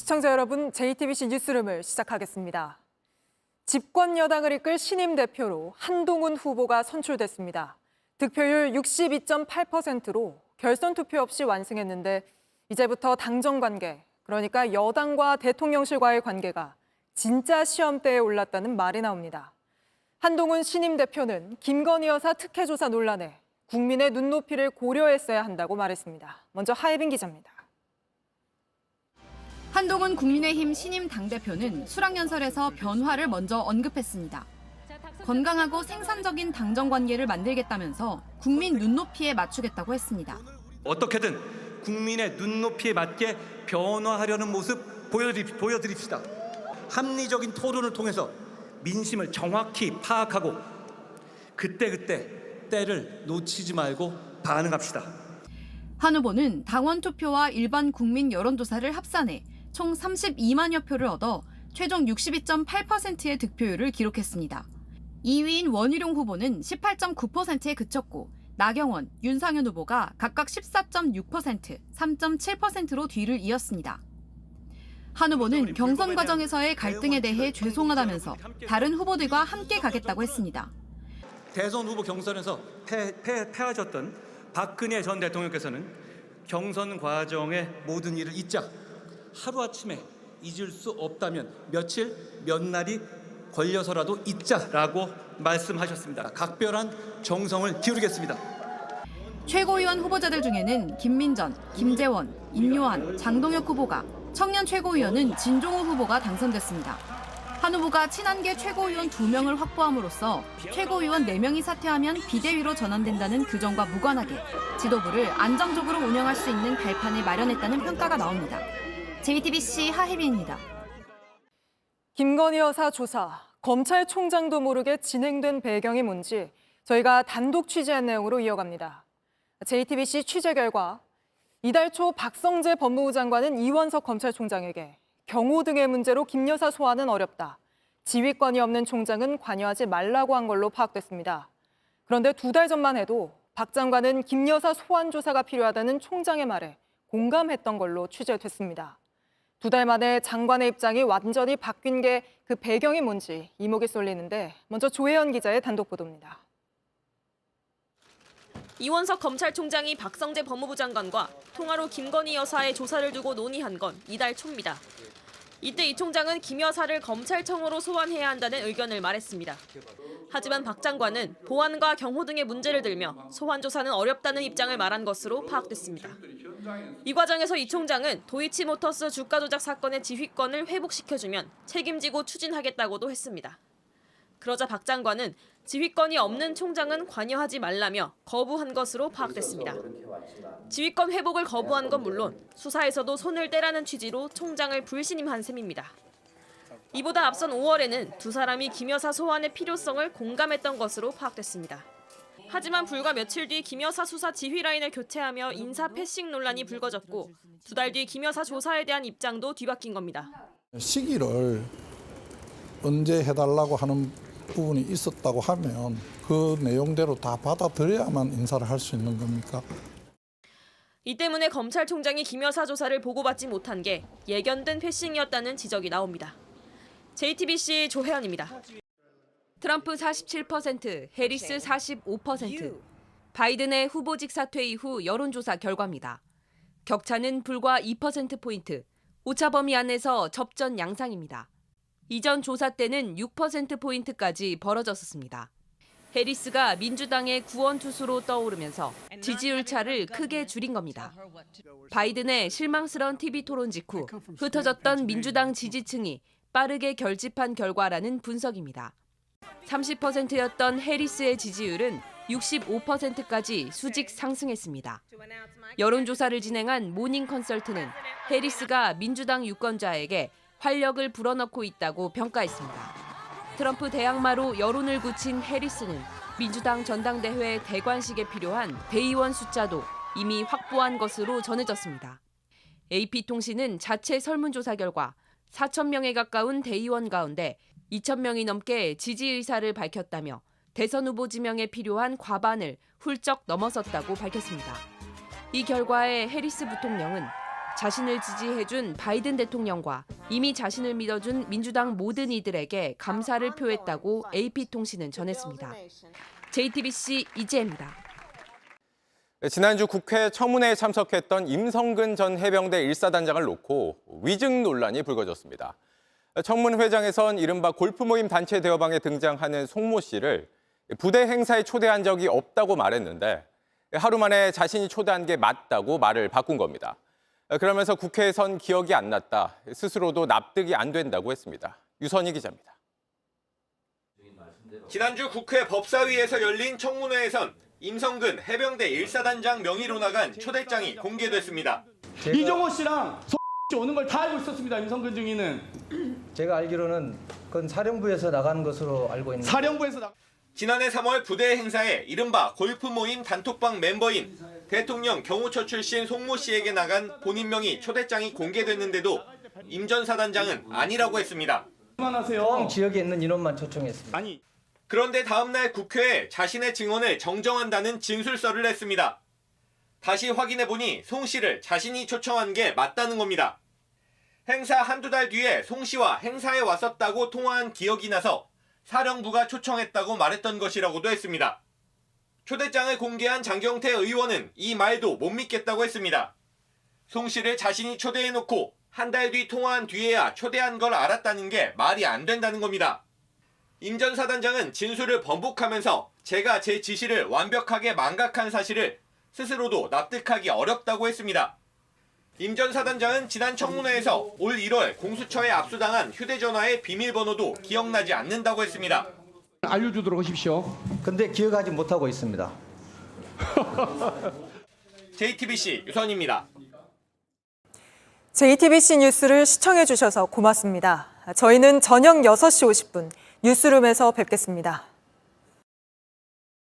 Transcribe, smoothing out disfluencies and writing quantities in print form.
시청자 여러분, JTBC 뉴스룸을 시작하겠습니다. 집권 여당을 이끌 신임 대표로 한동훈 후보가 선출됐습니다. 득표율 62.8%로 결선 투표 없이 완승했는데 이제부터 당정 관계, 그러니까 여당과 대통령실과의 관계가 진짜 시험대에 올랐다는 말이 나옵니다. 한동훈 신임 대표는 김건희 여사 특혜 조사 논란에 국민의 눈높이를 고려했어야 한다고 말했습니다. 먼저 하예빈 기자입니다. 한동훈 국민의힘 신임 당대표는 수락연설에서 변화를 먼저 언급했습니다. 건강하고 생산적인 당정 관계를 만들겠다면서 국민 눈높이에 맞추겠다고 했습니다. 어떻게든 국민의 눈높이에 맞게 변화하려는 모습 보여드립시다. 합리적인 토론을 통해서 민심을 정확히 파악하고 그때 때를 놓치지 말고 반응합시다. 한 후보는 당원 투표와 일반 국민 여론조사를 합산해 총 32만여 표를 얻어 최종 62.8%의 득표율을 기록했습니다. 2위인 원희룡 후보는 18.9%에 그쳤고 나경원, 윤상현 후보가 각각 14.6%, 3.7%로 뒤를 이었습니다. 한 후보는 경선 과정에서의 갈등에 대해 죄송하다면서 다른 후보들과 함께 가겠다고 했습니다. 대선 후보 경선에서 패하셨던 박근혜 전 대통령께서는 경선 과정의 모든 일을 잊자, 하루아침에 잊을 수 없다면 며칠, 몇 날이 걸려서라도 잊자라고 말씀하셨습니다. 각별한 정성을 기울이겠습니다. 최고위원 후보자들 중에는 김민전, 김재원, 임요한, 장동혁 후보가, 청년 최고위원은 진종우 후보가 당선됐습니다. 한 후보가 친한계 최고위원 2명을 확보함으로써 최고위원 4명이 사퇴하면 비대위로 전환된다는 규정과 무관하게 지도부를 안정적으로 운영할 수 있는 발판을 마련했다는 평가가 나옵니다. JTBC 하혜빈입니다. 김건희 여사 조사, 검찰총장도 모르게 진행된 배경이 뭔지 저희가 단독 취재한 내용으로 이어갑니다. JTBC 취재 결과 이달 초 박성재 법무부 장관은 이원석 검찰총장에게 경호 등의 문제로 김 여사 소환은 어렵다. 지휘권이 없는 총장은 관여하지 말라고 한 걸로 파악됐습니다. 그런데 2달 전만 해도 박 장관은 김 여사 소환 조사가 필요하다는 총장의 말에 공감했던 걸로 취재됐습니다. 2달 만에 장관의 입장이 완전히 바뀐 게 그 배경이 뭔지 이목이 쏠리는데 먼저 조혜연 기자의 단독 보도입니다. 이원석 검찰총장이 박성재 법무부 장관과 통화로 김건희 여사의 조사를 두고 논의한 건 이달 초입니다. 이때 이 총장은 김 여사를 검찰청으로 소환해야 한다는 의견을 말했습니다. 하지만 박 장관은 보안과 경호 등의 문제를 들며 소환 조사는 어렵다는 입장을 말한 것으로 파악됐습니다. 이 과정에서 이 총장은 도이치모터스 주가 조작 사건의 지휘권을 회복시켜주면 책임지고 추진하겠다고도 했습니다. 그러자 박 장관은 지휘권이 없는 총장은 관여하지 말라며 거부한 것으로 파악됐습니다. 지휘권 회복을 거부한 건 물론 수사에서도 손을 떼라는 취지로 총장을 불신임한 셈입니다. 이보다 앞선 5월에는 두 사람이 김 여사 소환의 필요성을 공감했던 것으로 파악됐습니다. 하지만 불과 며칠 뒤 김 여사 수사 지휘 라인을 교체하며 인사 패싱 논란이 불거졌고 2달 뒤 김 여사 조사에 대한 입장도 뒤바뀐 겁니다. 시기를 언제 해달라고 하는 부분이 있었다고 하면 그 내용대로 다 받아들여야만 인사를 할 수 있는 겁니까? 이 때문에 검찰총장이 김 여사 조사를 보고받지 못한 게 예견된 패싱이었다는 지적이 나옵니다. JTBC 조혜연입니다. 트럼프 47%, 해리스 45%. 바이든의 후보직 사퇴 이후 여론조사 결과입니다. 격차는 불과 2%포인트, 오차 범위 안에서 접전 양상입니다. 이전 조사 때는 6%포인트까지 벌어졌었습니다. 해리스가 민주당의 구원투수로 떠오르면서 지지율 차를 크게 줄인 겁니다. 바이든의 실망스러운 TV 토론 직후 흩어졌던 민주당 지지층이 빠르게 결집한 결과라는 분석입니다. 30%였던 해리스의 지지율은 65%까지 수직 상승했습니다. 여론조사를 진행한 모닝 컨설트는 해리스가 민주당 유권자에게 활력을 불어넣고 있다고 평가했습니다. 트럼프 대항마로 여론을 굳힌 해리스는 민주당 전당대회 대관식에 필요한 대의원 숫자도 이미 확보한 것으로 전해졌습니다. AP통신은 자체 설문조사 결과 4,000명에 가까운 대의원 가운데 2,000명이 넘게 지지 의사를 밝혔다며 대선 후보 지명에 필요한 과반을 훌쩍 넘어섰다고 밝혔습니다. 이 결과에 해리스 부통령은 자신을 지지해준 바이든 대통령과 이미 자신을 믿어준 민주당 모든 이들에게 감사를 표했다고 AP통신은 전했습니다. JTBC 이재입니다. 지난주 국회 청문회에 참석했던 임성근 전 해병대 1사단장을 놓고 위증 논란이 불거졌습니다. 청문회장에선 이른바 골프 모임 단체 대화방에 등장하는 송모 씨를 부대 행사에 초대한 적이 없다고 말했는데 하루 만에 자신이 초대한 게 맞다고 말을 바꾼 겁니다. 그러면서 국회에선 기억이 안 났다, 스스로도 납득이 안 된다고 했습니다. 유선희 기자입니다. 지난주 국회 법사위에서 열린 청문회에선 임성근 해병대 1사단장 명의로 나간 초대장이 공개됐습니다. 이종호 씨랑 송 씨 오는 걸 다 알고 있었습니다. 임성근 중위는. 제가 알기로는 그건 사령부에서 나가는 것으로 알고 있는데. 사령부에서 지난해 3월 부대 행사에 이른바 골프 모임 단톡방 멤버인 대통령 경호처 출신 송모 씨에게 나간 본인 명의 초대장이 공개됐는데도 임 전 사단장은 아니라고 했습니다. 그만하세요. 지역에 있는 인원만 초청했습니다. 아니. 그런데 다음 날 국회에 자신의 증언을 정정한다는 진술서를 냈습니다. 다시 확인해보니 송 씨를 자신이 초청한 게 맞다는 겁니다. 행사 한두 달 뒤에 송 씨와 행사에 왔었다고 통화한 기억이 나서 사령부가 초청했다고 말했던 것이라고도 했습니다. 초대장을 공개한 장경태 의원은 이 말도 못 믿겠다고 했습니다. 송 씨를 자신이 초대해놓고 한 달 뒤 통화한 뒤에야 초대한 걸 알았다는 게 말이 안 된다는 겁니다. 임 전 사단장은 진술을 번복하면서 제가 제 지시를 완벽하게 망각한 사실을 스스로도 납득하기 어렵다고 했습니다. 임 전 사단장은 지난 청문회에서 올 1월 공수처에 압수당한 휴대전화의 비밀번호도 기억나지 않는다고 했습니다. 알려주도록 하십시오. 근데 기억하지 못하고 있습니다. JTBC 유선입니다. JTBC 뉴스를 시청해 주셔서 고맙습니다. 저희는 저녁 6시 50분 뉴스룸에서 뵙겠습니다.